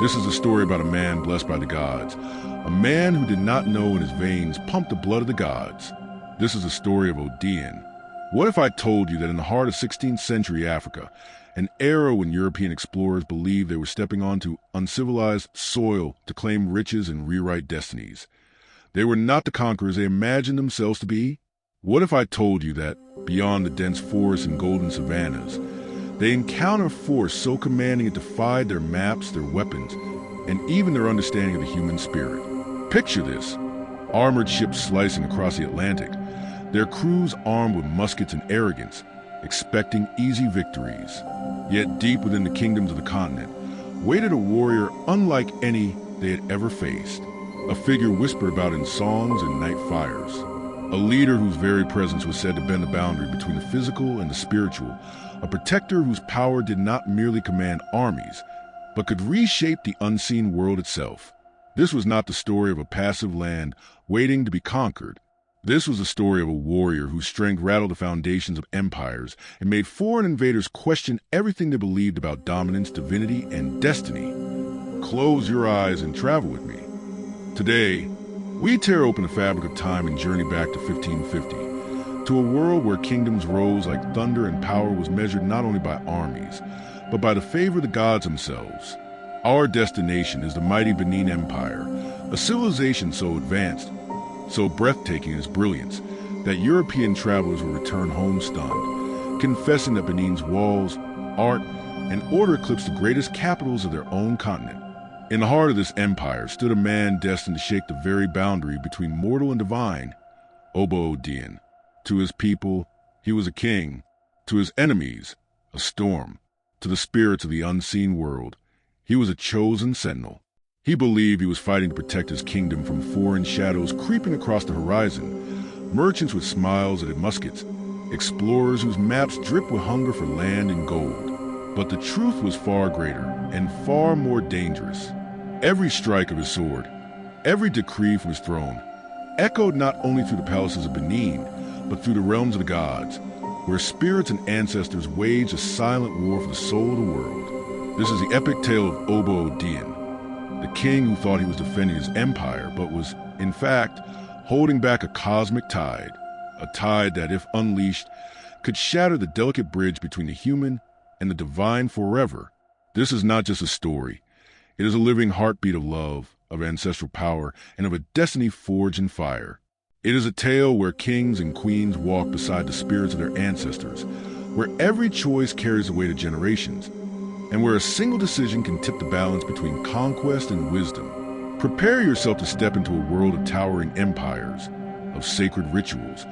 This is a story about a man blessed by the gods, a man who did not know in his veins pumped the blood of the gods. This is the story of Odin. What if I told you that in the heart of 16th century Africa, an era when European explorers believed they were stepping onto uncivilized soil to claim riches and rewrite destinies, they were not the conquerors they imagined themselves to be? What if I told you that, beyond the dense forests and golden savannas, they encountered a force so commanding it defied their maps, their weapons, and even their understanding of the human spirit? Picture this: armored ships slicing across the Atlantic, their crews armed with muskets and arrogance, expecting easy victories. Yet deep within the kingdoms of the continent waited a warrior unlike any they had ever faced, a figure whispered about in songs and night fires, a leader whose very presence was said to bend the boundary between the physical and the spiritual, a protector whose power did not merely command armies, but could reshape the unseen world itself. This was not the story of a passive land waiting to be conquered. This was the story of a warrior whose strength rattled the foundations of empires and made foreign invaders question everything they believed about dominance, divinity, and destiny. Close your eyes and travel with me. Today, we tear open the fabric of time and journey back to 1550, to a world where kingdoms rose like thunder and power was measured not only by armies, but by the favor of the gods themselves. Our destination is the mighty Benin Empire, a civilization so advanced, so breathtaking in its brilliance, that European travelers will return home stunned, confessing that Benin's walls, art, and order eclipsed the greatest capitals of their own continent. In the heart of this empire stood a man destined to shake the very boundary between mortal and divine, Odin. To his people, he was a king. To his enemies, a storm. To the spirits of the unseen world, he was a chosen sentinel. He believed he was fighting to protect his kingdom from foreign shadows creeping across the horizon, merchants with smiles that had muskets, explorers whose maps dripped with hunger for land and gold. But the truth was far greater and far more dangerous. Every strike of his sword, every decree from his throne, echoed not only through the palaces of Benin, but through the realms of the gods, where spirits and ancestors waged a silent war for the soul of the world. This is the epic tale of Odin, the king who thought he was defending his empire, but was, in fact, holding back a cosmic tide, a tide that, if unleashed, could shatter the delicate bridge between the human and the divine forever. This is not just a story. It is a living heartbeat of love, of ancestral power, and of a destiny forged in fire. It is a tale where kings and queens walk beside the spirits of their ancestors, where every choice carries the weight of generations, and where a single decision can tip the balance between conquest and wisdom. Prepare yourself to step into a world of towering empires, of sacred rituals,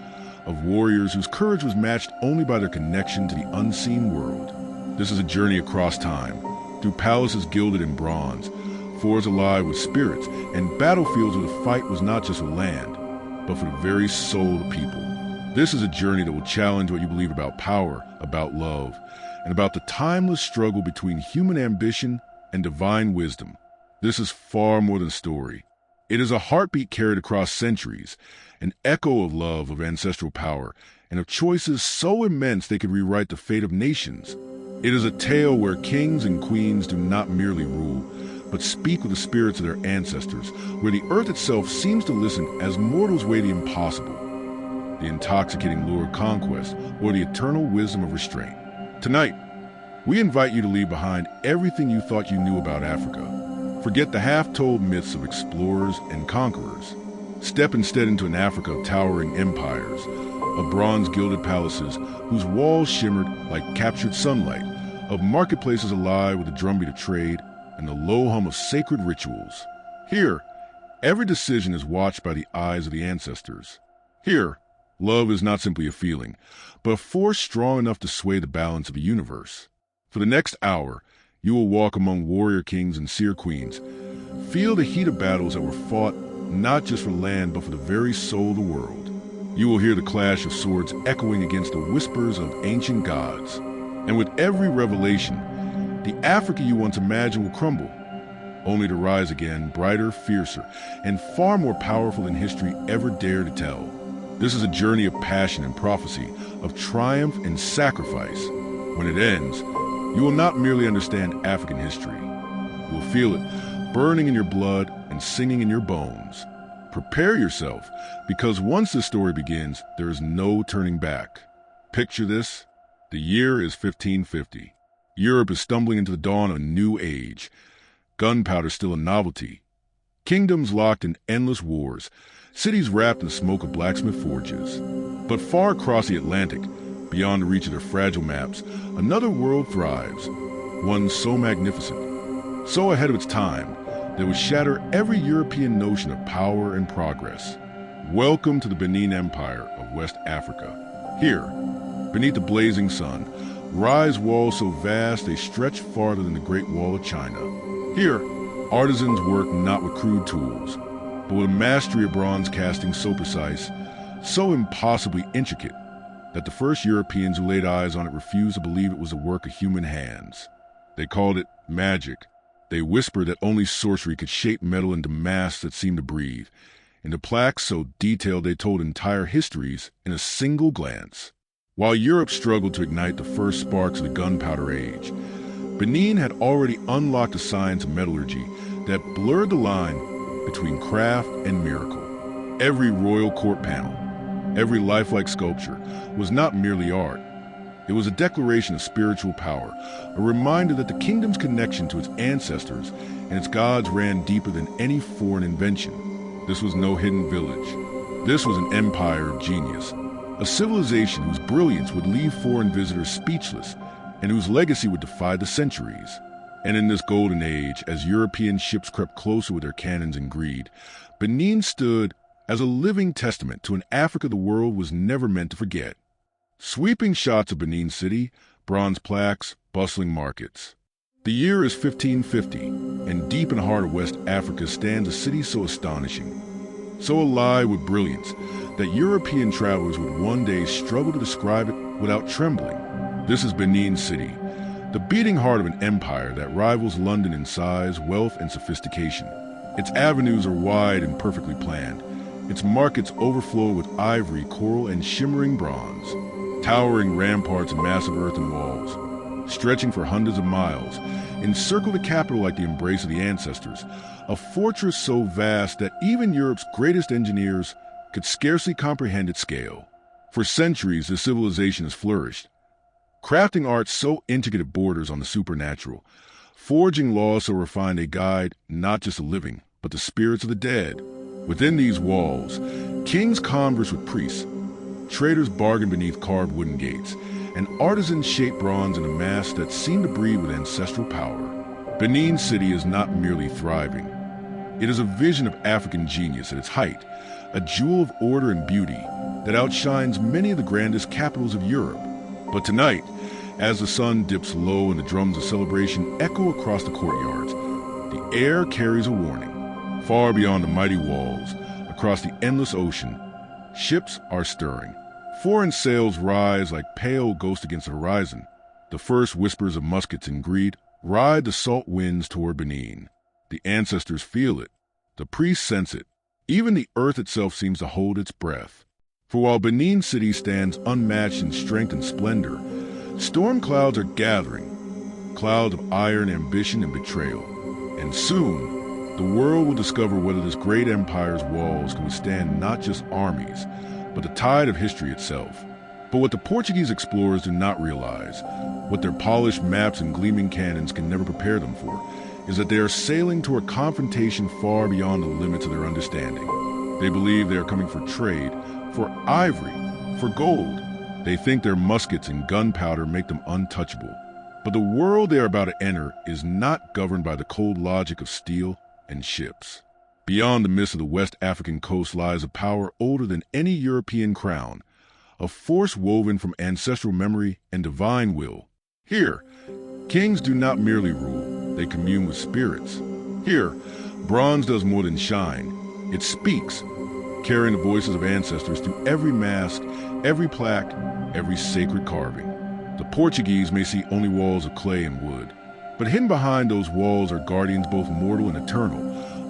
of warriors whose courage was matched only by their connection to the unseen world. This is a journey across time, through palaces gilded in bronze, forests alive with spirits, and battlefields where the fight was not just for land, but for the very soul of the people. This is a journey that will challenge what you believe about power, about love, and about the timeless struggle between human ambition and divine wisdom. This is far more than a story. It is a heartbeat carried across centuries, an echo of love, of ancestral power, and of choices so immense they could rewrite the fate of nations. It is a tale where kings and queens do not merely rule, but speak with the spirits of their ancestors, where the earth itself seems to listen as mortals weigh the impossible, the intoxicating lure of conquest, or the eternal wisdom of restraint. Tonight, we invite you to leave behind everything you thought you knew about Africa. Forget the half-told myths of explorers and conquerors. Step instead into an Africa of towering empires, of bronze-gilded palaces whose walls shimmered like captured sunlight, of marketplaces alive with the drumbeat of trade and the low hum of sacred rituals. Here, every decision is watched by the eyes of the ancestors. Here, love is not simply a feeling, but a force strong enough to sway the balance of the universe. For the next hour, you will walk among warrior kings and seer queens, feel the heat of battles that were fought not just for land but for the very soul of the world. You will hear the clash of swords echoing against the whispers of ancient gods. And with every revelation, the Africa you once imagined will crumble, only to rise again, brighter, fiercer, and far more powerful than history ever dared to tell. This is a journey of passion and prophecy, of triumph and sacrifice. When it ends, you will not merely understand African history. You'll feel it burning in your blood and singing in your bones. Prepare yourself, because once this story begins, there is no turning back. Picture this. The year is 1550. Europe is stumbling into the dawn of a new age. Gunpowder still a novelty. Kingdoms locked in endless wars. Cities wrapped in the smoke of blacksmith forges. But far across the Atlantic, beyond the reach of their fragile maps, another world thrives. One so magnificent, so ahead of its time, that would shatter every European notion of power and progress. Welcome to the Benin Empire of West Africa. Here, beneath the blazing sun, rise walls so vast they stretch farther than the Great Wall of China. Here, artisans work not with crude tools, but with a mastery of bronze casting so precise, so impossibly intricate, that the first Europeans who laid eyes on it refused to believe it was the work of human hands. They called it magic. They whispered that only sorcery could shape metal into masks that seemed to breathe, into plaques so detailed they told entire histories in a single glance. While Europe struggled to ignite the first sparks of the gunpowder age, Benin had already unlocked a science of metallurgy that blurred the line between craft and miracle. Every royal court panel, every lifelike sculpture was not merely art. It was a declaration of spiritual power, a reminder that the kingdom's connection to its ancestors and its gods ran deeper than any foreign invention. This was no hidden village. This was an empire of genius, a civilization whose brilliance would leave foreign visitors speechless and whose legacy would defy the centuries. And in this golden age, as European ships crept closer with their cannons and greed, Benin stood as a living testament to an Africa the world was never meant to forget. Sweeping shots of Benin City, bronze plaques, bustling markets. The year is 1550, and deep in the heart of West Africa stands a city so astonishing, so alive with brilliance, that European travelers would one day struggle to describe it without trembling. This is Benin City, the beating heart of an empire that rivals London in size, wealth, and sophistication. Its avenues are wide and perfectly planned. Its markets overflow with ivory, coral, and shimmering bronze. Towering ramparts and massive earthen walls, stretching for hundreds of miles, encircle the capital like the embrace of the ancestors, a fortress so vast that even Europe's greatest engineers could scarcely comprehend its scale. For centuries, the civilization has flourished, crafting art so intricate it borders on the supernatural, forging laws so refined they guide not just the living, but the spirits of the dead. Within these walls, kings converse with priests, traders bargain beneath carved wooden gates, and artisans shape bronze into masks that seem to breathe with ancestral power. Benin City is not merely thriving. It is a vision of African genius at its height, a jewel of order and beauty that outshines many of the grandest capitals of Europe. But tonight, as the sun dips low and the drums of celebration echo across the courtyards, the air carries a warning. Far beyond the mighty walls, across the endless ocean, ships are stirring. Foreign sails rise like pale ghosts against the horizon. The first whispers of muskets and greed ride the salt winds toward Benin. The ancestors feel it. The priests sense it. Even the earth itself seems to hold its breath. For while Benin City stands unmatched in strength and splendor, storm clouds are gathering, clouds of iron, ambition, and betrayal. And soon, the world will discover whether this great empire's walls can withstand not just armies, but the tide of history itself. But what the Portuguese explorers do not realize, what their polished maps and gleaming cannons can never prepare them for, is that they are sailing toward confrontation far beyond the limits of their understanding. They believe they are coming for trade, for ivory, for gold. They think their muskets and gunpowder make them untouchable. But the world they are about to enter is not governed by the cold logic of steel and ships. Beyond the mist of the West African coast lies a power older than any European crown, a force woven from ancestral memory and divine will. Here, kings do not merely rule, they commune with spirits. Here, bronze does more than shine. It speaks, carrying the voices of ancestors through every mask, every plaque, every sacred carving. The Portuguese may see only walls of clay and wood, but hidden behind those walls are guardians both mortal and eternal,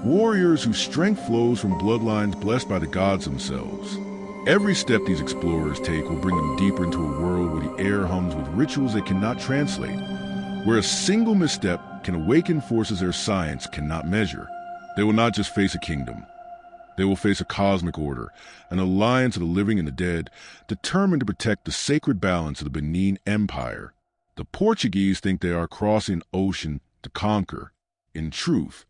warriors whose strength flows from bloodlines blessed by the gods themselves. Every step these explorers take will bring them deeper into a world where the air hums with rituals they cannot translate, where a single misstep can awaken forces their science cannot measure. They will not just face a kingdom. They will face a cosmic order, an alliance of the living and the dead, determined to protect the sacred balance of the Benin Empire. The Portuguese think they are crossing an ocean to conquer. In truth,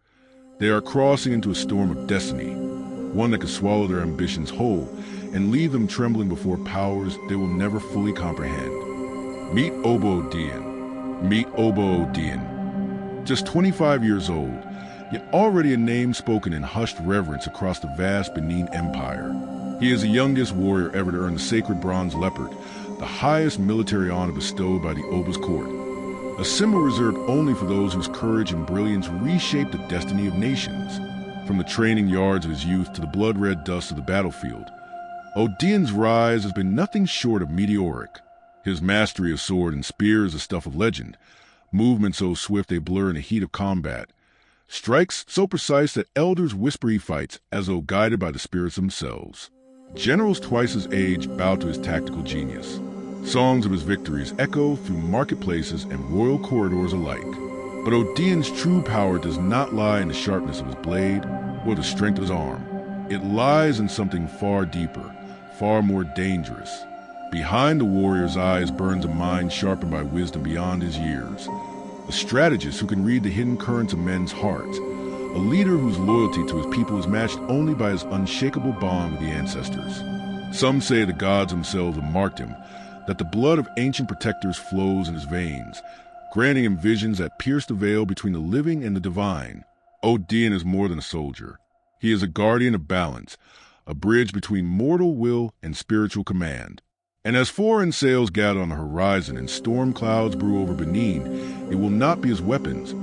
they are crossing into a storm of destiny, one that could swallow their ambitions whole and leave them trembling before powers they will never fully comprehend. Meet Obo Odien. Meet Obo Odien. Just 25 years old, yet already a name spoken in hushed reverence across the vast Benin Empire. He is the youngest warrior ever to earn the sacred bronze leopard, the highest military honor bestowed by the Oba's court. A symbol reserved only for those whose courage and brilliance reshaped the destiny of nations. From the training yards of his youth to the blood-red dust of the battlefield, Odien's rise has been nothing short of meteoric. His mastery of sword and spear is the stuff of legend, movements so swift they blur in the heat of combat, strikes so precise that elders whisper he fights as though guided by the spirits themselves. Generals twice his age bow to his tactical genius. Songs of his victories echo through marketplaces and royal corridors alike. But Odien's true power does not lie in the sharpness of his blade or the strength of his arm. It lies in something far deeper, far more dangerous. Behind the warrior's eyes burns a mind sharpened by wisdom beyond his years. A strategist who can read the hidden currents of men's hearts. A leader whose loyalty to his people is matched only by his unshakable bond with the ancestors. Some say the gods themselves have marked him, that the blood of ancient protectors flows in his veins, granting him visions that pierce the veil between the living and the divine. Odien is more than a soldier. He is a guardian of balance, a bridge between mortal will and spiritual command. And as foreign sails gather on the horizon and storm clouds brew over Benin, it will not be his weapons,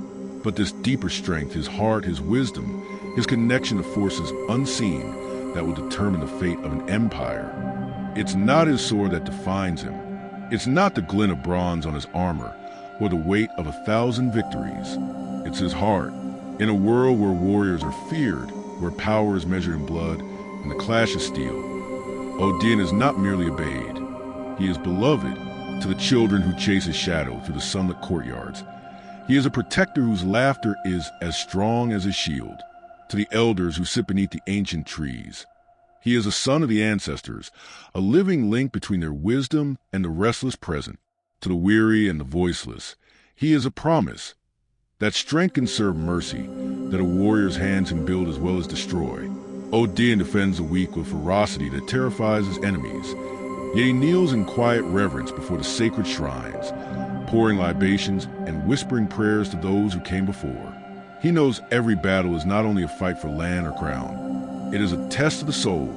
but this deeper strength, his heart, his wisdom, his connection to forces unseen that will determine the fate of an empire. It's not his sword that defines him. It's not the glint of bronze on his armor or the weight of 1,000 victories. It's his heart. In a world where warriors are feared, where power is measured in blood and the clash of steel, Odien is not merely obeyed. He is beloved to the children who chase his shadow through the sunlit courtyards. He is a protector whose laughter is as strong as his shield, to the elders who sit beneath the ancient trees. He is a son of the ancestors, a living link between their wisdom and the restless present. To the weary and the voiceless, he is a promise that strength can serve mercy, that a warrior's hands can build as well as destroy. Odien defends the weak with ferocity that terrifies his enemies, yet he kneels in quiet reverence before the sacred shrines, pouring libations and whispering prayers to those who came before. He knows every battle is not only a fight for land or crown. It is a test of the soul.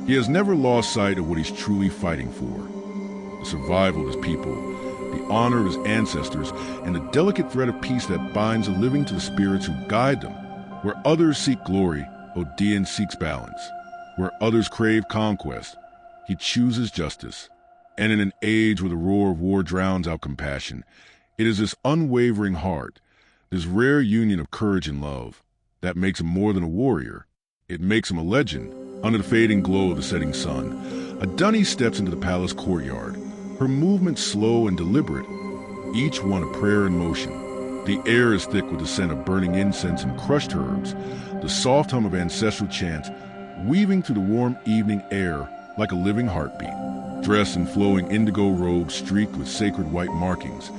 He has never lost sight of what he's truly fighting for. The survival of his people, the honor of his ancestors, and the delicate thread of peace that binds the living to the spirits who guide them. Where others seek glory, Odien seeks balance. Where others crave conquest, he chooses justice. And in an age where the roar of war drowns out compassion, it is this unwavering heart, this rare union of courage and love, that makes him more than a warrior. It makes him a legend. Under the fading glow of the setting sun, Adunni steps into the palace courtyard, her movements slow and deliberate, each one a prayer in motion. The air is thick with the scent of burning incense and crushed herbs, the soft hum of ancestral chants weaving through the warm evening air like a living heartbeat. Dressed in flowing indigo robes streaked with sacred white markings,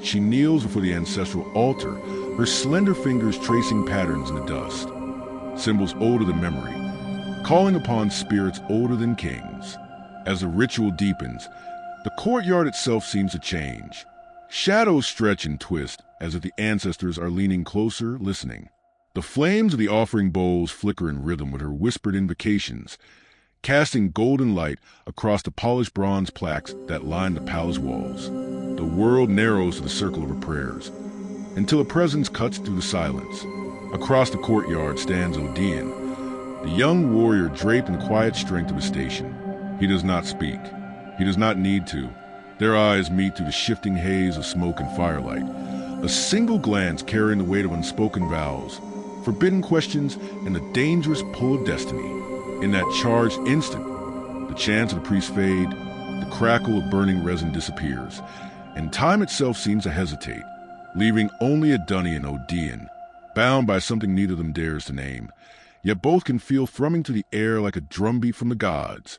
she kneels before the ancestral altar, her slender fingers tracing patterns in the dust. Symbols older than memory, calling upon spirits older than kings. As the ritual deepens, the courtyard itself seems to change. Shadows stretch and twist as if the ancestors are leaning closer, listening. The flames of the offering bowls flicker in rhythm with her whispered invocations, casting golden light across the polished bronze plaques that line the palace walls. The world narrows to the circle of her prayers, until a presence cuts through the silence. Across the courtyard stands Odien, the young warrior draped in the quiet strength of his station. He does not speak. He does not need to. Their eyes meet through the shifting haze of smoke and firelight, a single glance carrying the weight of unspoken vows, forbidden questions, and the dangerous pull of destiny. In that charged instant, the chants of the priest fade, the crackle of burning resin disappears, and time itself seems to hesitate. leaving only Adunni and Odeon, bound by something neither of them dares to name, yet both can feel thrumming to the air like a drumbeat from the gods.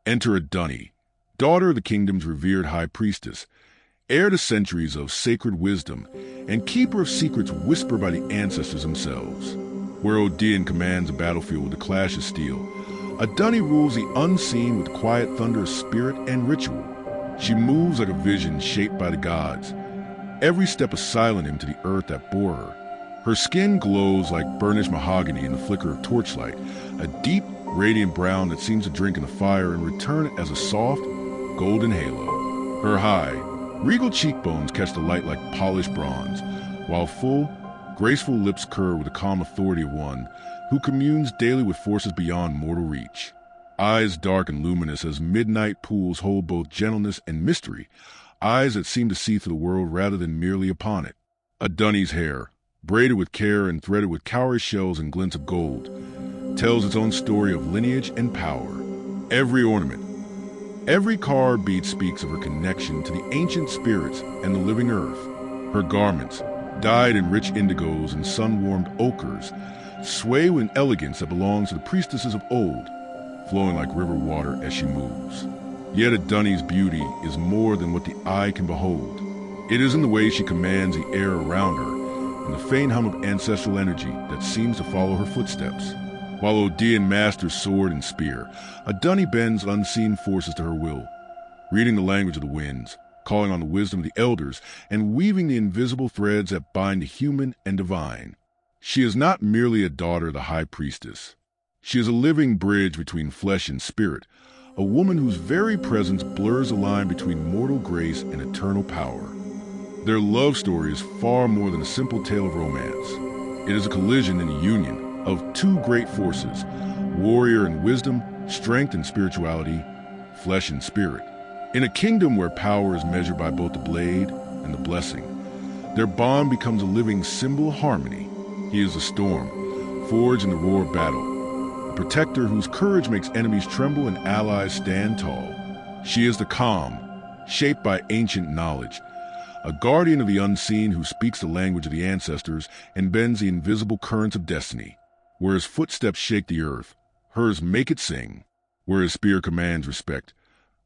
Enter Adunni, daughter of the kingdom's revered high priestess, heir to centuries of sacred wisdom, and keeper of secrets whispered by the ancestors themselves. Where Odeon commands a battlefield with a clash of steel, Adunni rules the unseen with quiet thunder of spirit and ritual. She moves like a vision shaped by the gods, every step a silent hymn to the earth that bore her. Her skin glows like burnished mahogany in the flicker of torchlight, a deep, radiant brown that seems to drink in the fire and return as a soft, golden halo. Her high, regal cheekbones catch the light like polished bronze, while full, graceful lips curve with the calm authority of one who communes daily with forces beyond mortal reach. Eyes dark and luminous as midnight pools hold both gentleness and mystery, eyes that seem to see through the world rather than merely upon it. Adunni's hair, braided with care and threaded with cowrie shells and glints of gold, tells its own story of lineage and power. Every ornament, every carved bead speaks of her connection to the ancient spirits and the living earth. Her garments, dyed in rich indigos and sun-warmed ochres, sway with an elegance that belongs to the priestesses of old, flowing like river water as she moves. Yet Adunni's beauty is more than what the eye can behold. It is in the way she commands the air around her, and the faint hum of ancestral energy that seems to follow her footsteps. While Odeon masters sword and spear, Adunni bends unseen forces to her will, reading the language of the winds, calling on the wisdom of the elders, and weaving the invisible threads that bind the human and divine. She is not merely a daughter of the high priestess. She is a living bridge between flesh and spirit, a woman whose very presence blurs the line between mortal grace and eternal power. Their love story is far more than a simple tale of romance. It is a collision and a union of two great forces, warrior and wisdom, strength and spirituality, flesh and spirit. In a kingdom where power is measured by both the blade and the blessing, their bond becomes a living symbol of harmony. He is a storm, forged in the roar of battle, a protector whose courage makes enemies tremble and allies stand tall. She is the calm, shaped by ancient knowledge, a guardian of the unseen who speaks the language of the ancestors and bends the invisible currents of destiny. Where his footsteps shake the earth, hers make it sing. Where his spear commands respect,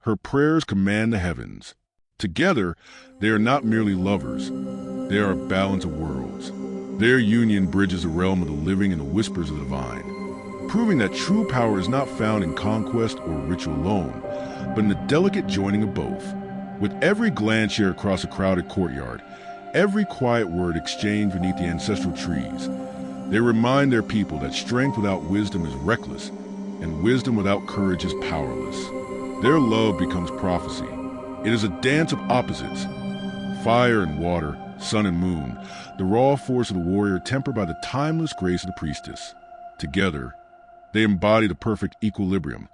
her prayers command the heavens. Together, they are not merely lovers, they are a balance of worlds. Their union bridges the realm of the living and the whispers of the divine, proving that true power is not found in conquest or ritual alone, but in the delicate joining of both. With every glance shared across a crowded courtyard, every quiet word exchanged beneath the ancestral trees, they remind their people that strength without wisdom is reckless, and wisdom without courage is powerless. Their love becomes prophecy. It is a dance of opposites, fire and water, sun and moon, the raw force of the warrior tempered by the timeless grace of the priestess. Together, they embody the perfect equilibrium,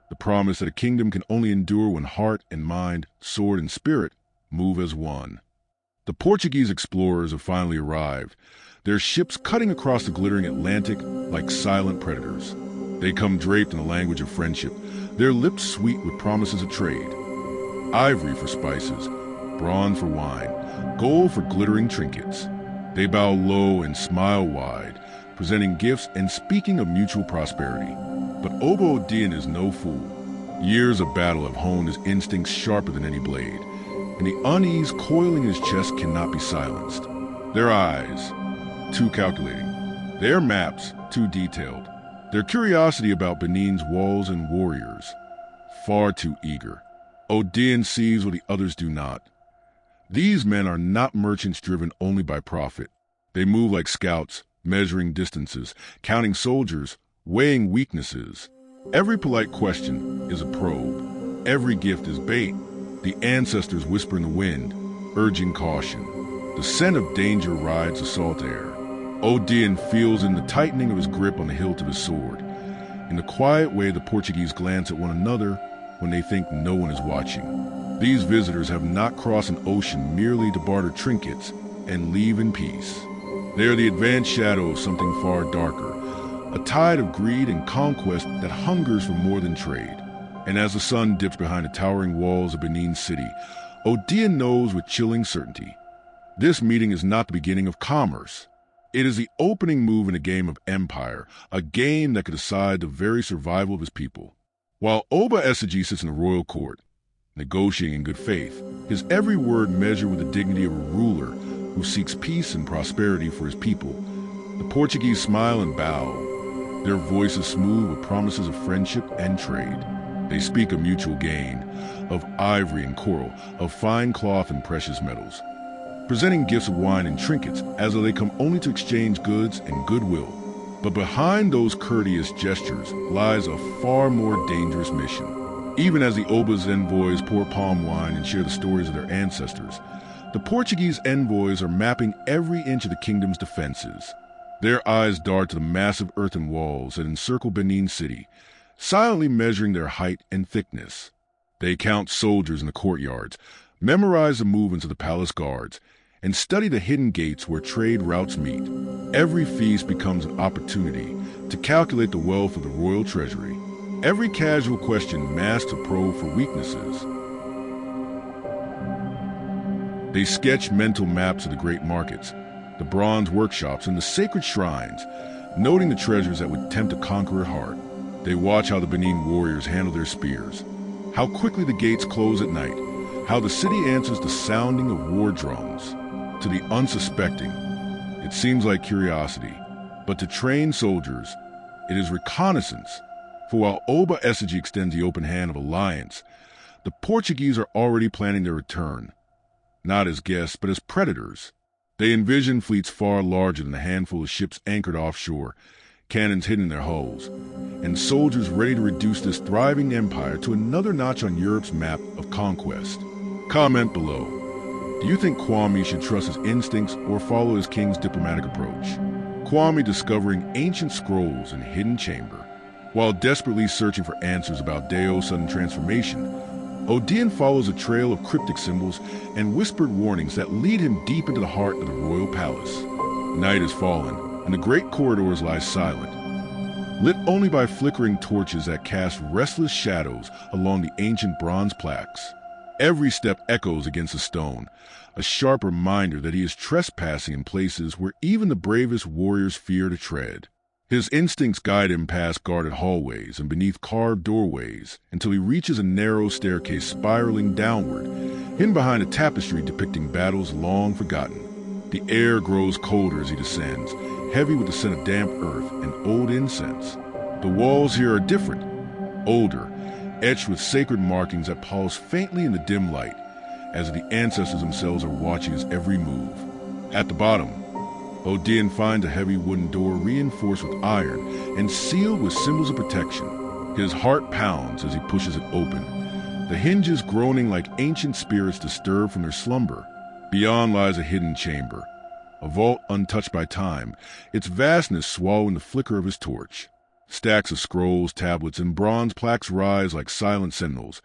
the promise that a kingdom can only endure when heart and mind, sword and spirit move as one. The Portuguese explorers have finally arrived, their ships cutting across the glittering Atlantic like silent predators. They come draped in the language of friendship, their lips sweet with promises of trade. Ivory for spices, bronze for wine, gold for glittering trinkets. They bow low and smile wide, presenting gifts and speaking of mutual prosperity. But Oba Odeon is no fool. Years of battle have honed his instincts sharper than any blade, and the unease coiling in his chest cannot be silenced. Their eyes, too calculating. Their maps, too detailed. Their curiosity about Benin's walls and warriors, far too eager. Odeon sees what the others do not. These men are not merchants driven only by profit. They move like scouts, measuring distances, counting soldiers, weighing weaknesses. Every polite question is a probe. Every gift is bait. The ancestors whisper in the wind, urging caution. The scent of danger rides the salt air. Odeon feels in the tightening of his grip on the hilt of his sword, in the quiet way the Portuguese glance at one another when they think no one is watching. These visitors have not crossed an ocean merely to barter trinkets and leave in peace. They are the advanced shadow of something far darker, a tide of greed and conquest that hungers for more than trade. And as the sun dips behind the towering walls of Benin City, Odeon knows with chilling certainty, This meeting is not the beginning of commerce. It is the opening move in a game of empire, a game that could decide the very survival of his people. While Oba Essegy sits in the royal court, negotiating in good faith, his every word measured with the dignity of a ruler who seeks peace and prosperity for his people, the Portuguese smile and bow, their voices smooth with promises of friendship and trade. They speak of mutual gain, of ivory and coral, of fine cloth and precious metals, presenting gifts of wine and trinkets as though they come only to exchange goods and goodwill. But behind those courteous gestures lies a far more dangerous mission. Even as the Oba's envoys pour palm wine and share the stories of their ancestors, the Portuguese envoys are mapping every inch of the kingdom's defenses. Their eyes dart to the massive earthen walls that encircle Benin City, silently measuring their height and thickness. They count soldiers in the courtyards, memorize the movements of the palace guards, and study the hidden gates where trade routes meet. Every feast becomes an opportunity to calculate the wealth of the royal treasury. Every casual question masks a probe for weaknesses. They sketch mental maps of the great markets, the bronze workshops, and the sacred shrines, noting the treasures that would tempt a conqueror heart. They watch how the Benin warriors handle their spears, how quickly the gates close at night, how the city answers the sounding of war drums. To the unsuspecting, it seems like curiosity, but to trained soldiers, it is reconnaissance. For while Oba Essegy extends the open hand of alliance, the Portuguese are already planning their return, not as guests, but as predators. They envision fleets far larger than the handful of ships anchored offshore, cannons hidden in their hulls, and soldiers ready to reduce this thriving empire to another notch on Europe's map of conquest. Comment below. Do you think Kwame should trust his instincts or follow his king's diplomatic approach? Kwame discovering ancient scrolls in a hidden chamber. While desperately searching for answers about Deo's sudden transformation, Odion follows a trail of cryptic symbols and whispered warnings that lead him deep into the heart of the royal palace. Night has fallen, and the great corridors lie silent, lit only by flickering torches that cast restless shadows along the ancient bronze plaques. Every step echoes against the stone, a sharp reminder that he is trespassing in places where even the bravest warriors fear to tread. His instincts guide him past guarded hallways and beneath carved doorways until he reaches a narrow staircase spiraling downward, hidden behind a tapestry depicting battles long forgotten. The air grows colder as he descends, heavy with the scent of damp earth and old incense. The walls here are different, older, etched with sacred markings that pulse faintly in the dim light, as the ancestors themselves are watching his every move. At the bottom, Odion finds a heavy wooden door reinforced with iron and sealed with symbols of protection. His heart pounds as he pushes it open, the hinges groaning like ancient spirits disturbed from their slumber. Beyond lies a hidden chamber, a vault untouched by time, its vastness swallowing the flicker of his torch. Stacks of scrolls, tablets, and bronze plaques rise like silent sentinels,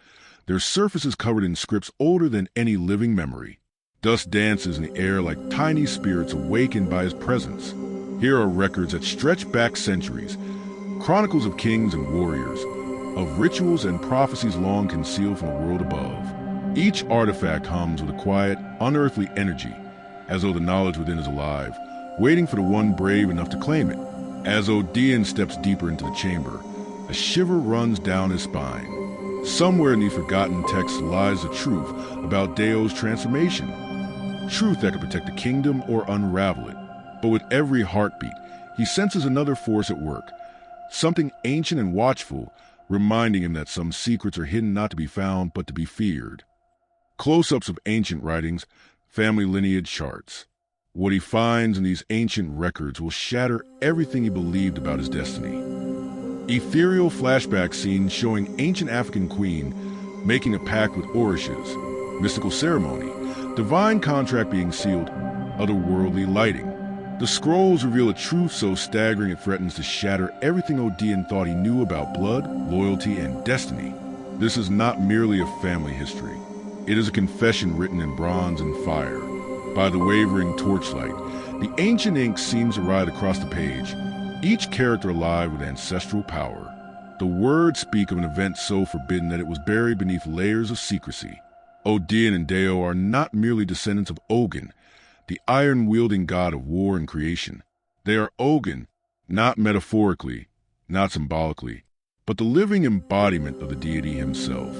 their surfaces covered in scripts older than any living memory. Dust dances in the air like tiny spirits awakened by his presence. Here are records that stretch back centuries, chronicles of kings and warriors, of rituals and prophecies long concealed from the world above. Each artifact hums with a quiet, unearthly energy, as though the knowledge within is alive, waiting for the one brave enough to claim it. As Odion steps deeper into the chamber, a shiver runs down his spine. Somewhere in these forgotten texts lies the truth about Deo's transformation. Truth that could protect the kingdom or unravel it. But with every heartbeat, he senses another force at work, something ancient and watchful, reminding him that some secrets are hidden not to be found but to be feared. Close-ups of ancient writings, family lineage charts. What he finds in these ancient records will shatter everything he believed about his destiny. Ethereal flashback scenes showing ancient African queen making a pact with Orishas, mystical ceremony, divine contract being sealed, otherworldly lighting. The scrolls reveal a truth so staggering it threatens to shatter everything Odion thought he knew about blood, loyalty, and destiny. This is not merely a family history. It is a confession written in bronze and fire. By the wavering torchlight, the ancient ink seems to ride across the page, each character alive with ancestral power. The words speak of an event so forbidden that it was buried beneath layers of secrecy. Odion and Deo are not merely descendants of Ogun. the iron-wielding god of war and creation. They are Ogun, not metaphorically, not symbolically, but the living embodiment of the deity himself,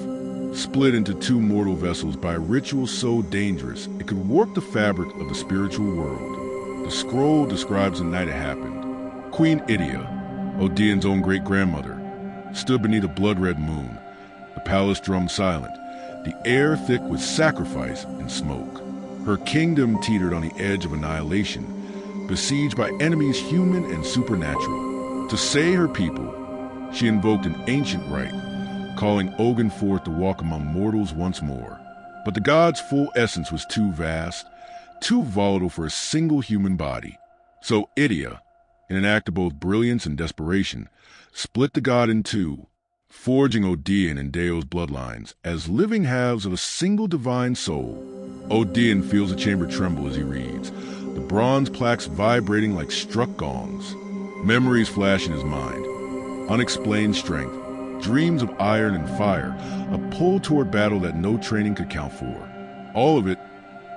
split into two mortal vessels by a ritual so dangerous it could warp the fabric of the spiritual world. The scroll describes the night it happened. Queen Idia, Odine's own great-grandmother, stood beneath a blood-red moon, the palace drummed silent, the air thick with sacrifice and smoke. Her kingdom teetered on the edge of annihilation, besieged by enemies human and supernatural. To save her people, she invoked an ancient rite, calling Ogun forth to walk among mortals once more. But the god's full essence was too vast, too volatile for a single human body. So Idia, in an act of both brilliance and desperation, split the god in two, forging Odin and Deo's bloodlines as living halves of a single divine soul. Odin feels the chamber tremble as he reads, the bronze plaques vibrating like struck gongs. Memories flash in his mind. Unexplained strength, dreams of iron and fire, a pull toward battle that no training could count for. All of it,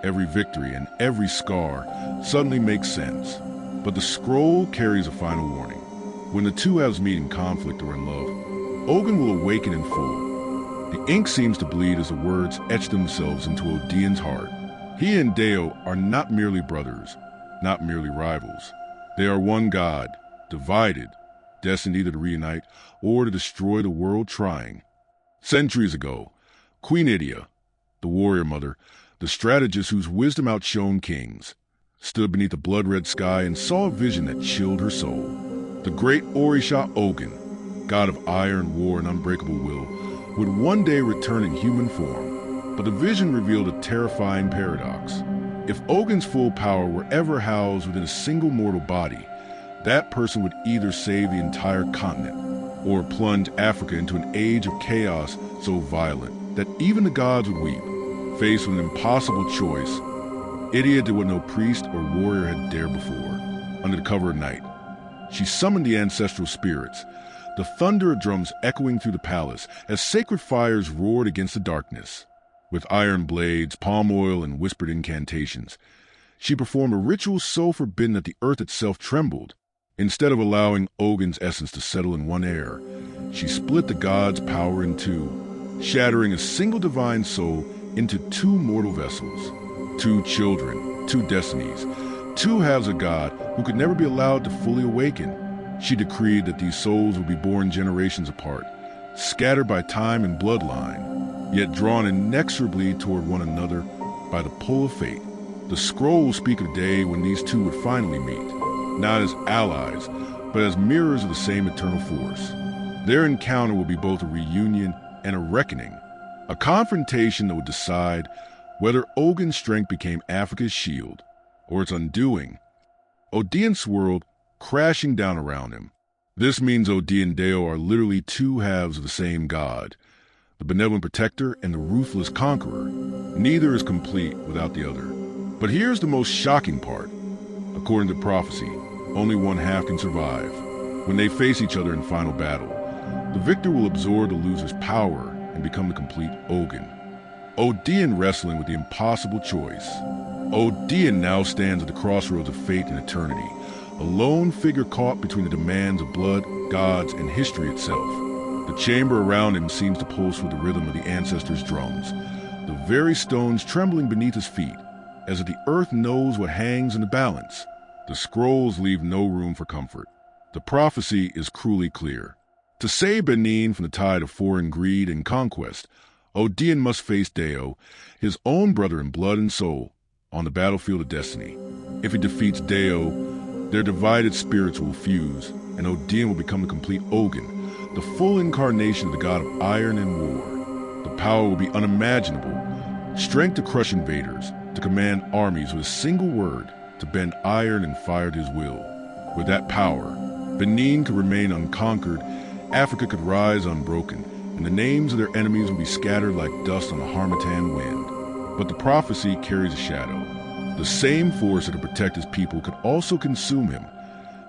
every victory and every scar, suddenly makes sense. But the scroll carries a final warning. When the two halves meet in conflict or in love, Ogun will awaken in full. The ink seems to bleed as the words etch themselves into Odin's heart. He and Deo are not merely brothers, not merely rivals. They are one god, divided, destined either to reunite or to destroy the world trying. Centuries ago, Queen Idia, the warrior mother, the strategist whose wisdom outshone kings, stood beneath a blood-red sky and saw a vision that chilled her soul. The great Orisha Ogun, god of iron, war, and unbreakable will, would one day return in human form. But the vision revealed a terrifying paradox. If Ogun's full power were ever housed within a single mortal body, that person would either save the entire continent or plunge Africa into an age of chaos so violent that even the gods would weep. Faced with an impossible choice, Idia did what no priest or warrior had dared before. Under the cover of night, she summoned the ancestral spirits, the thunder of drums echoing through the palace as sacred fires roared against the darkness. With iron blades, palm oil, and whispered incantations, she performed a ritual so forbidden that the earth itself trembled. Instead of allowing Ogun's essence to settle in one air, she split the god's power in two, shattering a single divine soul into two mortal vessels. Two children, two destinies, two halves of God who could never be allowed to fully awaken. She decreed that these souls would be born generations apart, scattered by time and bloodline, yet drawn inexorably toward one another by the pull of fate. The scrolls speak of a day when these two would finally meet, not as allies, but as mirrors of the same eternal force. Their encounter will be both a reunion and a reckoning, a confrontation that would decide whether Ogun's strength became Africa's shield or its undoing. Odin swirled, crashing down around him. This means Odin and Deo are literally two halves of the same god, the benevolent protector and the ruthless conqueror. Neither is complete without the other. But here's the most shocking part. According to prophecy, only one half can survive. When they face each other in final battle, the victor will absorb the loser's power and become the complete Ogun. Odin wrestling with the impossible choice. Odin now stands at the crossroads of fate and eternity, a lone figure caught between the demands of blood, gods, and history itself. The chamber around him seems to pulse with the rhythm of the ancestors' drums, the very stones trembling beneath his feet, as if the earth knows what hangs in the balance. The scrolls leave no room for comfort. The prophecy is cruelly clear. To save Benin from the tide of foreign greed and conquest, Odin must face Deo, his own brother in blood and soul, on the battlefield of destiny. If he defeats Deo, their divided spirits will fuse, and Odin will become the complete Ogun, the full incarnation of the god of iron and war. The power will be unimaginable, strength to crush invaders, to command armies with a single word, to bend iron and fire to his will. With that power, Benin could remain unconquered, Africa could rise unbroken, and the names of their enemies will be scattered like dust on a harmattan wind. But the prophecy carries a shadow. The same force that could protect his people could also consume him,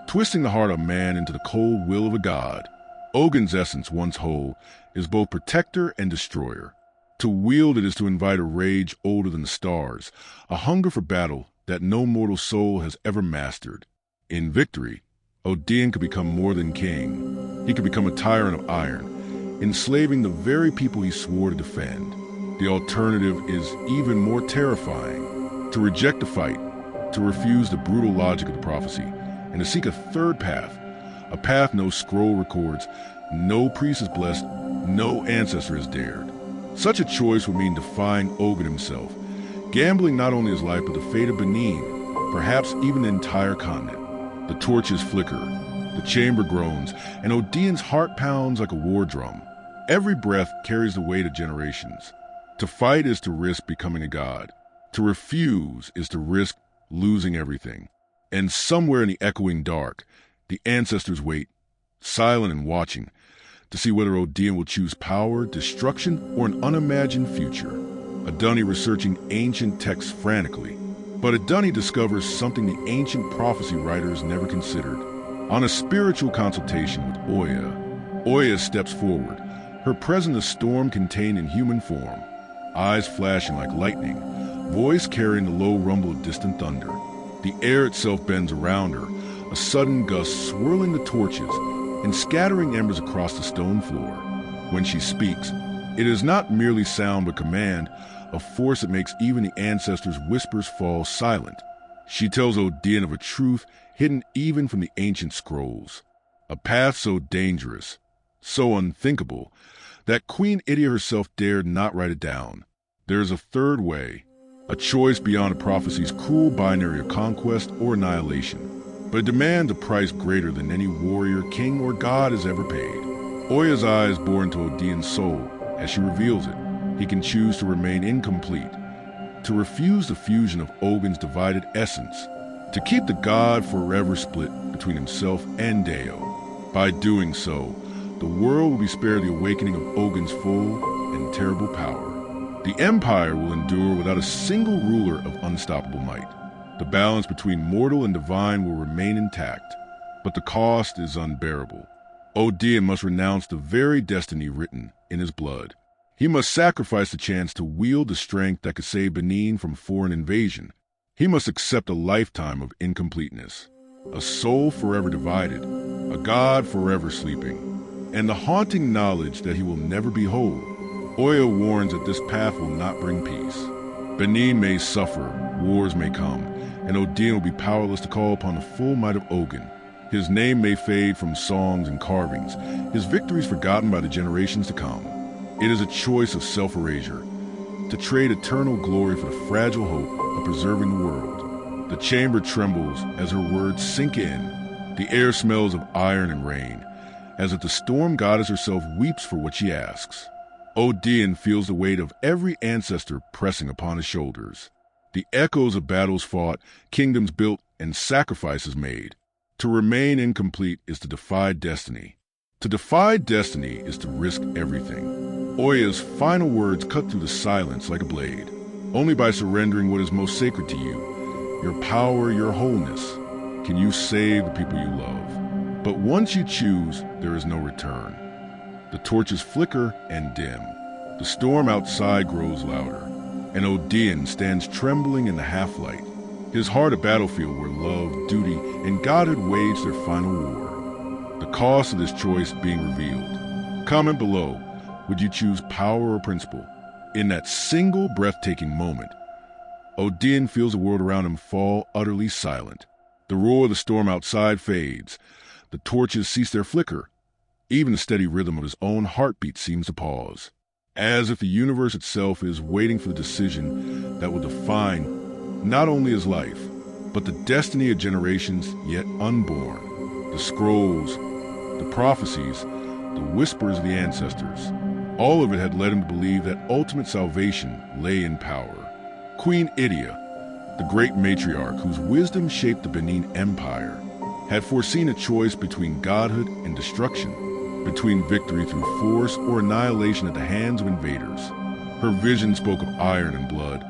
twisting the heart of man into the cold will of a god. Ogun's essence, once whole, is both protector and destroyer. To wield it is to invite a rage older than the stars, a hunger for battle that no mortal soul has ever mastered. In victory, Odin could become more than king. He could become a tyrant of iron, enslaving the very people he swore to defend. The alternative is even more terrifying: to reject the fight, to refuse the brutal logic of the prophecy, and to seek a third path, a path no scroll records, no priest has blessed, no ancestor has dared. Such a choice would mean defying Odin himself, gambling not only his life but the fate of Benin, perhaps even the entire continent. The torches flicker, the chamber groans, and Odin's heart pounds like a war drum. Every breath carries the weight of generations. To fight is to risk becoming a god. To refuse is to risk losing everything. And somewhere in the echoing dark, the ancestors wait, silent and watching, to see whether Odin will choose power, destruction, or an unimagined future. Adunni researching ancient texts frantically, but Adunni discovers something the ancient prophecy writers never considered. On a spiritual consultation with Oya steps forward, her present a storm contained in human form, eyes flashing like lightning, voice carrying the low rumble of distant thunder. The air itself bends around her, a sudden gust swirling the torches and scattering embers across the stone floor. When she speaks, it is not merely sound but command, a force that makes even the ancestors' whispers fall silent. She tells Odin of a truth hidden even from the ancient scrolls, a path so dangerous, so unthinkable, that Queen Idia herself dared not write it down. There is a third way, a choice beyond a prophecy's cruel binary of conquest or annihilation, but it demands a price greater than any warrior, king, or god has ever paid. Oya's eyes bore into Odin's soul as she reveals it. He can choose to remain incomplete, to refuse the fusion of Odin's divided essence, to keep the god forever split between himself and Deo. By doing so, the world will be spared the awakening of Odin's full and terrible power. The empire will endure without a single ruler of unstoppable might. The balance between mortal and divine will remain intact, but the cost is unbearable. Odin must renounce the very destiny written in his blood. He must sacrifice the chance to wield the strength that could save Benin from foreign invasion. He must accept a lifetime of incompleteness, a soul forever divided, a god forever sleeping, and the haunting knowledge that he will never be whole. Oya warns that this path will not bring peace. Benin may suffer, wars may come, and Odin will be powerless to call upon the full might of Odin. His name may fade from songs and carvings, his victories forgotten by the generations to come. It is a choice of self-erasure, to trade eternal glory for the fragile hope of preserving the world. The chamber trembles as her words sink in. The air smells of iron and rain, as if the storm goddess herself weeps for what she asks. Odin feels the weight of every ancestor pressing upon his shoulders. The echoes of battles fought, kingdoms built, and sacrifices made. To remain incomplete is to defy destiny. To defy destiny is to risk everything. Oya's final words cut through the silence like a blade. Only by surrendering what is most sacred to you, your power, your wholeness, can you save the people you love. But once you choose, there is no return. The torches flicker and dim. The storm outside grows louder, and Odin stands trembling in the half-light, his heart a battlefield where love, duty, and godhood wage their final war. The cost of this choice being revealed. Comment below, would you choose power or principle? In that single breathtaking moment, Odin feels the world around him fall utterly silent. The roar of the storm outside fades. The torches cease their flicker. Even the steady rhythm of his own heartbeat seems to pause, as if the universe itself is waiting for the decision that will define not only his life, but the destiny of generations yet unborn. The scrolls, the prophecies, the whispers of the ancestors, all of it had led him to believe that ultimate salvation lay in power. Queen Idia, the great matriarch whose wisdom shaped the Benin Empire, had foreseen a choice between godhood and destruction, between victory through force or annihilation at the hands of invaders. Her vision spoke of iron and blood,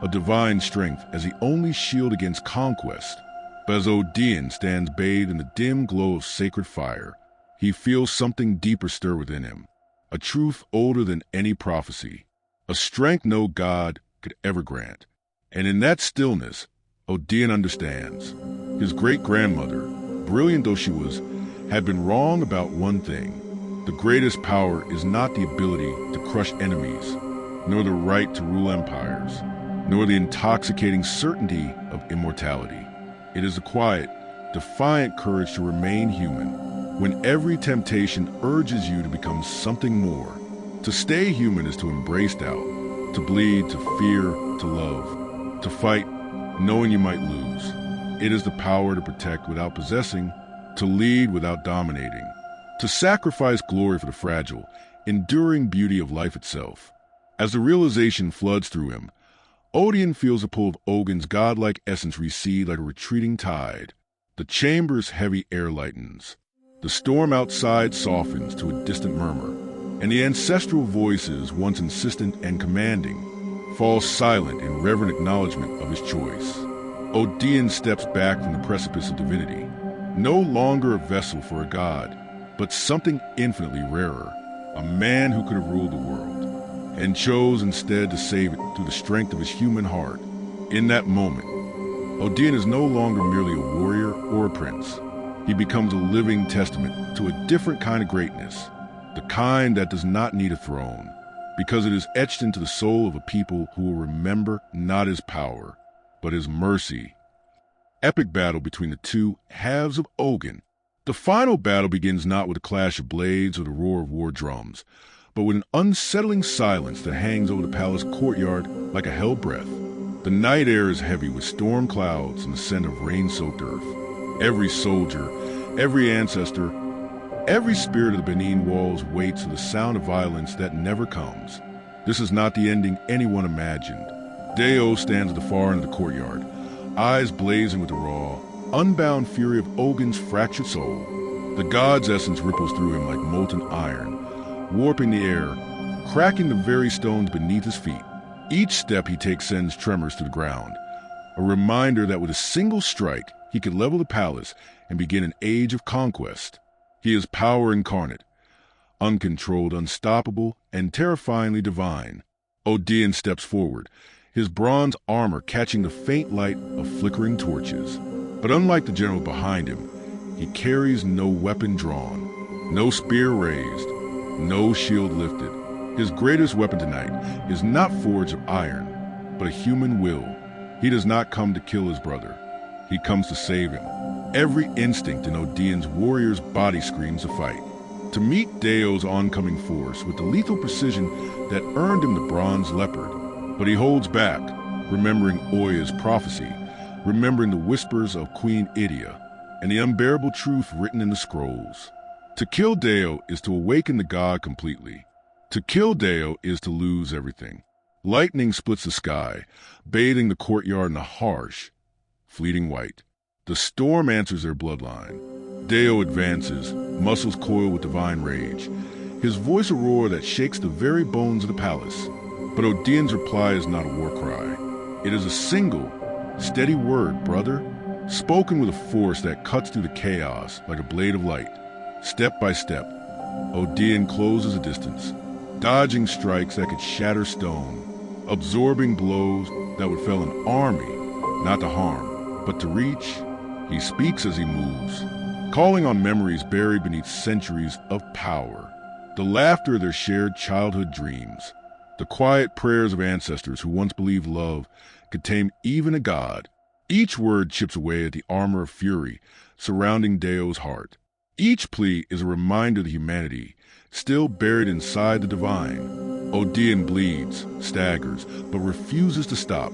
of divine strength as the only shield against conquest. But as Odin stands bathed in the dim glow of sacred fire, he feels something deeper stir within him, a truth older than any prophecy, a strength no god could ever grant. And in that stillness, Odin understands. His great-grandmother, brilliant though she was, had been wrong about one thing. The greatest power is not the ability to crush enemies, nor the right to rule empires, nor the intoxicating certainty of immortality. It is the quiet, defiant courage to remain human, when every temptation urges you to become something more. To stay human is to embrace doubt, to bleed, to fear, to love, to fight, knowing you might lose. It is the power to protect without possessing, to lead without dominating, to sacrifice glory for the fragile, enduring beauty of life itself. As the realization floods through him, Odin feels the pull of Ogun's godlike essence recede like a retreating tide. The chamber's heavy air lightens. The storm outside softens to a distant murmur, and the ancestral voices, once insistent and commanding, fall silent in reverent acknowledgement of his choice. Odin steps back from the precipice of divinity, no longer a vessel for a god, but something infinitely rarer, a man who could have ruled the world, and chose instead to save it through the strength of his human heart. In that moment, Odin is no longer merely a warrior or a prince. He becomes a living testament to a different kind of greatness, the kind that does not need a throne, because it is etched into the soul of a people who will remember not his power, but his mercy. Epic battle between the two halves of Ogun. The final battle begins not with a clash of blades or the roar of war drums, but with an unsettling silence that hangs over the palace courtyard like a hell breath. The night air is heavy with storm clouds and the scent of rain-soaked earth. Every soldier, every ancestor, every spirit of the Benin walls waits for the sound of violence that never comes. This is not the ending anyone imagined. Deo stands at the far end of the courtyard, eyes blazing with the raw, unbound fury of Ogun's fractured soul. The god's essence ripples through him like molten iron, warping the air, cracking the very stones beneath his feet. Each step he takes sends tremors to the ground, a reminder that with a single strike he could level the palace and begin an age of conquest. He is power incarnate, uncontrolled, unstoppable, and terrifyingly divine. Odin steps forward, his bronze armor catching the faint light of flickering torches. But unlike the general behind him, he carries no weapon drawn, no spear raised, no shield lifted. His greatest weapon tonight is not forged of iron, but a human will. He does not come to kill his brother. He comes to save him. Every instinct in Odin's warrior's body screams to fight, to meet Deo's oncoming force with the lethal precision that earned him the bronze leopard. But he holds back, remembering Oya's prophecy, remembering the whispers of Queen Idia, and the unbearable truth written in the scrolls. To kill Deo is to awaken the god completely. To kill Deo is to lose everything. Lightning splits the sky, bathing the courtyard in a harsh, fleeting white. The storm answers their bloodline. Deo advances, muscles coil with divine rage, his voice a roar that shakes the very bones of the palace. But Odin's reply is not a war cry. It is a single, steady word, brother, spoken with a force that cuts through the chaos like a blade of light. Step by step, Odin closes a distance, dodging strikes that could shatter stone, absorbing blows that would fell an army, not to harm, but to reach. He speaks as he moves, calling on memories buried beneath centuries of power, the laughter of their shared childhood dreams, the quiet prayers of ancestors who once believed love could tame even a god. Each word chips away at the armor of fury surrounding Deo's heart. Each plea is a reminder of humanity still buried inside the divine. Odin bleeds, staggers, but refuses to stop.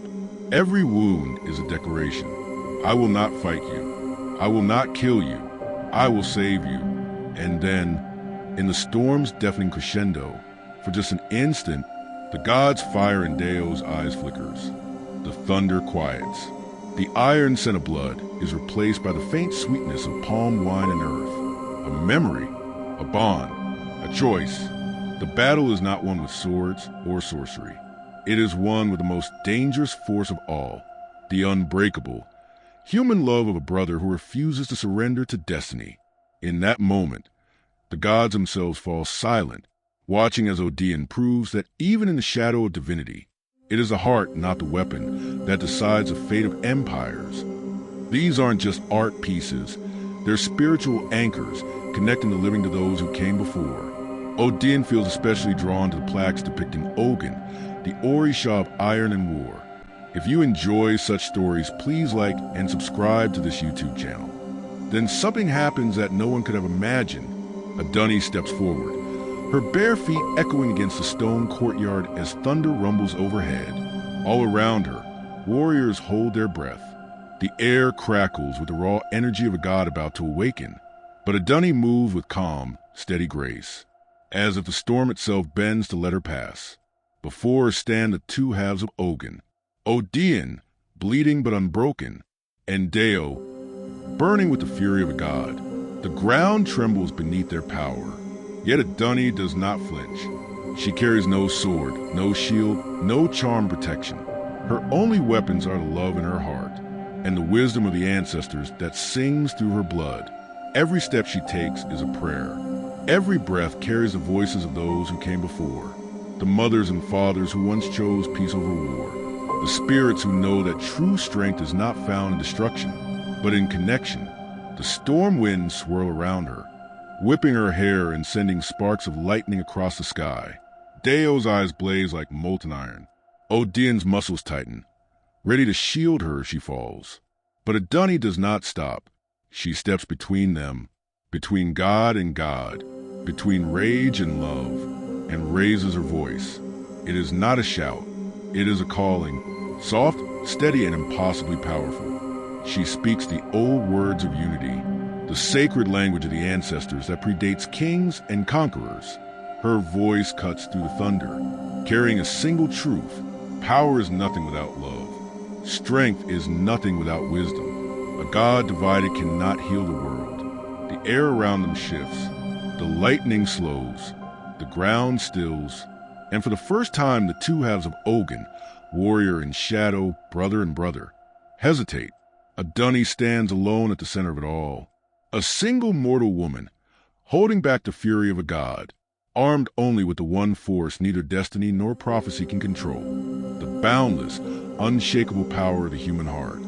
Every wound is a declaration. I will not fight you. I will not kill you. I will save you. And then, in the storm's deafening crescendo, for just an instant, the god's fire in Deo's eyes flickers. The thunder quiets. The iron scent of blood is replaced by the faint sweetness of palm wine and earth. A memory, a bond, a choice. The battle is not one with swords or sorcery. It is one with the most dangerous force of all, the unbreakable, human love of a brother who refuses to surrender to destiny. In that moment, the gods themselves fall silent, watching as Odin proves that even in the shadow of divinity, It is the heart, not the weapon, that decides the fate of empires. These aren't just art pieces, they're spiritual anchors connecting the living to those who came before. Odin feels especially drawn to the plaques depicting Ogun, the Orisha of iron and war. If you enjoy such stories, please like and subscribe to this YouTube channel. Then something happens that no one could have imagined. A Dunny steps forward, her bare feet echoing against the stone courtyard as thunder rumbles overhead. All around her, warriors hold their breath. The air crackles with the raw energy of a god about to awaken. But a Dunny moves with calm, steady grace, as if the storm itself bends to let her pass. Before her stand the two halves of Ogun, Odin, bleeding but unbroken, and Deo, burning with the fury of a god. The ground trembles beneath their power. Yet a Dunny does not flinch. She carries no sword, no shield, no charm protection. Her only weapons are the love in her heart and the wisdom of the ancestors that sings through her blood. Every step she takes is a prayer. Every breath carries the voices of those who came before, the mothers and fathers who once chose peace over war, the spirits who know that true strength is not found in destruction, but in connection. The storm winds swirl around her, whipping her hair and sending sparks of lightning across the sky. Deo's eyes blaze like molten iron. Odin's muscles tighten, ready to shield her if she falls. But a Dunny does not stop. She steps between them, between God and God, between rage and love, and raises her voice. It is not a shout. It is a calling, soft, steady, and impossibly powerful. She speaks the old words of unity, the sacred language of the ancestors that predates kings and conquerors. Her voice cuts through the thunder, carrying a single truth. Power is nothing without love. Strength is nothing without wisdom. A god divided cannot heal the world. The air around them shifts. The lightning slows. The ground stills. And for the first time, the two halves of Ogun, warrior and shadow, brother and brother, hesitate. A Dunny stands alone at the center of it all. A single mortal woman, holding back the fury of a god, armed only with the one force neither destiny nor prophecy can control, the boundless, unshakable power of the human heart.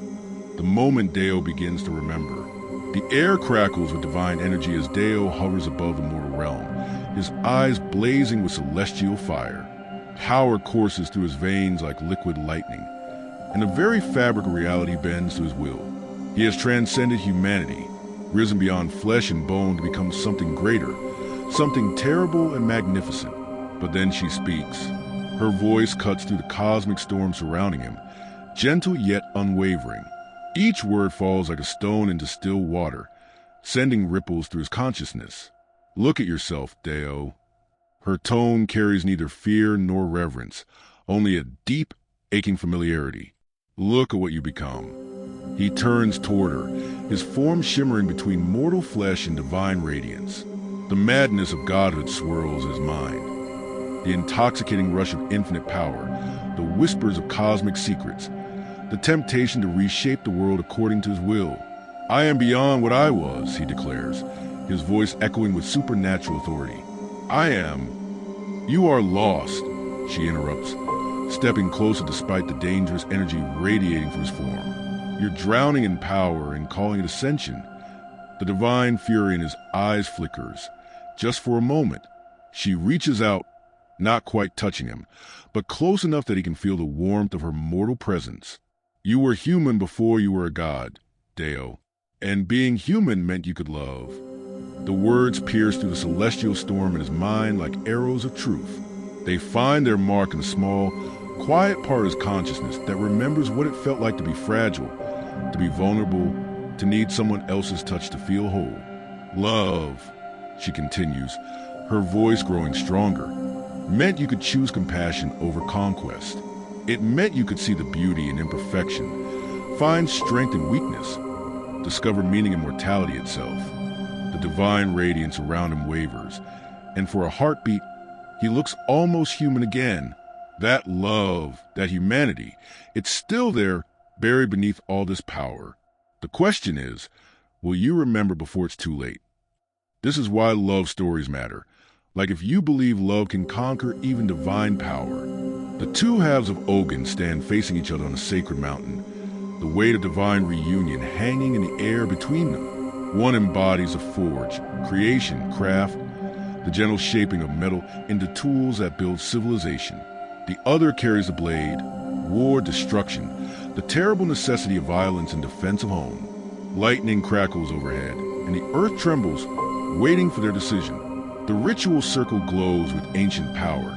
The moment Deo begins to remember, the air crackles with divine energy as Deo hovers above the mortal realm, his eyes blazing with celestial fire. Power courses through his veins like liquid lightning, and the very fabric of reality bends to his will. He has transcended humanity, risen beyond flesh and bone to become something greater, something terrible and magnificent. But then she speaks. Her voice cuts through the cosmic storm surrounding him, gentle yet unwavering. Each word falls like a stone into still water, sending ripples through his consciousness. Look at yourself, Deo. Her tone carries neither fear nor reverence, only a deep, aching familiarity. Look at what you become. He turns toward her, his form shimmering between mortal flesh and divine radiance. The madness of godhood swirls his mind. The intoxicating rush of infinite power, the whispers of cosmic secrets, the temptation to reshape the world according to his will. I am beyond what I was, he declares, his voice echoing with supernatural authority. I am. You are lost, she interrupts, stepping closer despite the dangerous energy radiating from his form. You're drowning in power and calling it ascension. The divine fury in his eyes flickers. Just for a moment, she reaches out, not quite touching him, but close enough that he can feel the warmth of her mortal presence. You were human before you were a god, Deo, and being human meant you could love. The words pierce through the celestial storm in his mind like arrows of truth. They find their mark in a small, quiet part of his consciousness that remembers what it felt like to be fragile, to be vulnerable, to need someone else's touch to feel whole. Love, she continues, her voice growing stronger, meant you could choose compassion over conquest. It meant you could see the beauty in imperfection, find strength in weakness, discover meaning in mortality itself. The divine radiance around him wavers, and for a heartbeat, he looks almost human again. That love, that humanity, it's still there, buried beneath all this power. The question is, will you remember before it's too late? This is why love stories matter. Like if you believe love can conquer even divine power, The two halves of Ogun stand facing each other on a sacred mountain, the weight of divine reunion hanging in the air between them. One embodies a forge, creation, craft, the gentle shaping of metal into tools that build civilization. The other carries a blade, war, destruction, the terrible necessity of violence in defense of home. Lightning crackles overhead, and the earth trembles, waiting for their decision. The ritual circle glows with ancient power,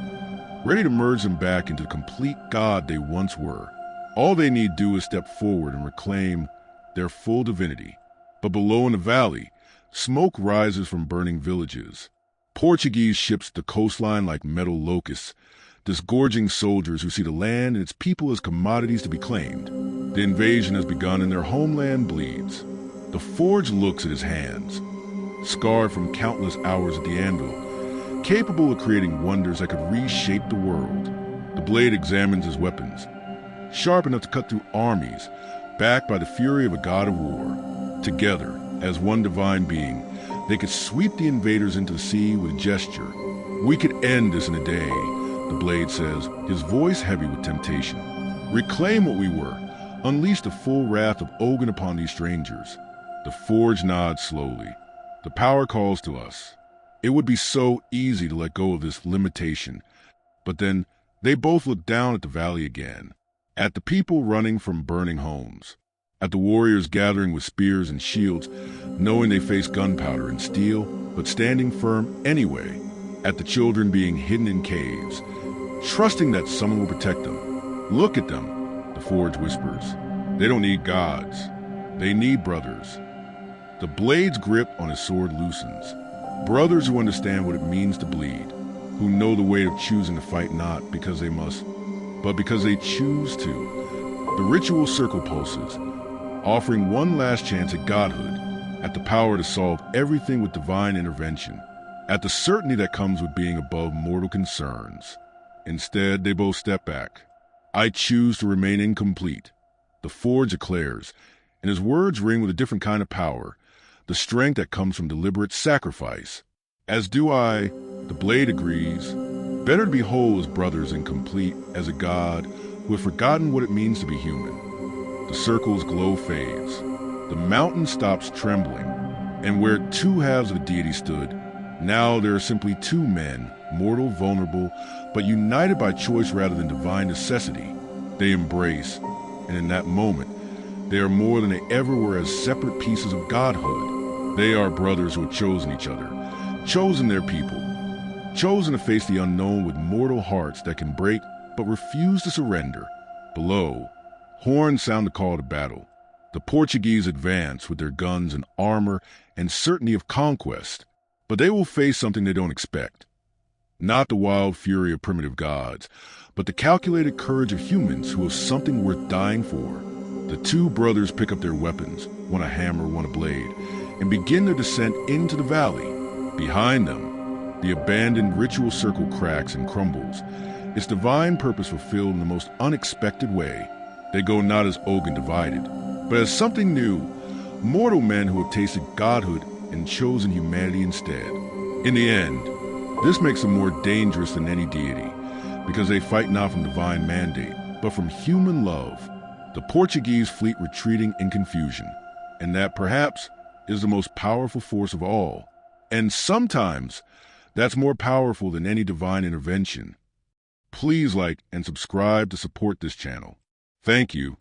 ready to merge them back into the complete god they once were. All they need do is step forward and reclaim their full divinity. But below in the valley, smoke rises from burning villages. Portuguese ships the coastline like metal locusts, disgorging soldiers who see the land and its people as commodities to be claimed. The invasion has begun and their homeland bleeds. The forge looks at his hands, scarred from countless hours at the anvil, capable of creating wonders that could reshape the world. The blade examines his weapons, sharp enough to cut through armies, backed by the fury of a god of war. Together, as one divine being, they could sweep the invaders into the sea with a gesture. We could end this in a day, the blade says, his voice heavy with temptation. Reclaim what we were, unleash the full wrath of Ogun upon these strangers. The forge nods slowly. The power calls to us. It would be so easy to let go of this limitation. But then they both look down at the valley again, at the people running from burning homes, at the warriors gathering with spears and shields, knowing they face gunpowder and steel, but standing firm anyway, at the children being hidden in caves, trusting that someone will protect them. Look at them, the forge whispers. They don't need gods. They need brothers. The blade's grip on his sword loosens. Brothers who understand what it means to bleed, who know the weight of choosing to fight not because they must, but because they choose to. The ritual circle pulses, offering one last chance at godhood, at the power to solve everything with divine intervention, at the certainty that comes with being above mortal concerns. Instead, they both step back. I choose to remain incomplete, the forge declares, and his words ring with a different kind of power, the strength that comes from deliberate sacrifice. As do I, the blade agrees. Better to be whole as brothers and complete as a god who has forgotten what it means to be human. The circle's glow fades. The mountain stops trembling, and where two halves of the deity stood, now there are simply two men, mortal, vulnerable, but united by choice rather than divine necessity. They embrace, and in that moment, they are more than they ever were as separate pieces of godhood. They are brothers who have chosen each other, chosen their people, chosen to face the unknown with mortal hearts that can break but refuse to surrender. Below, horns sound the call to battle. The Portuguese advance with their guns and armor and certainty of conquest, but they will face something they don't expect. Not the wild fury of primitive gods, but the calculated courage of humans who have something worth dying for. The two brothers pick up their weapons, one a hammer, one a blade, and begin their descent into the valley. Behind them, the abandoned ritual circle cracks and crumbles, its divine purpose fulfilled in the most unexpected way. They go not as Ogun divided, but as something new, mortal men who have tasted godhood and chosen humanity instead. In the end, this makes them more dangerous than any deity, because they fight not from divine mandate, but from human love. The Portuguese fleet retreating in confusion, and that perhaps is the most powerful force of all. And sometimes that's more powerful than any divine intervention. Please like and subscribe to support this channel. Thank you.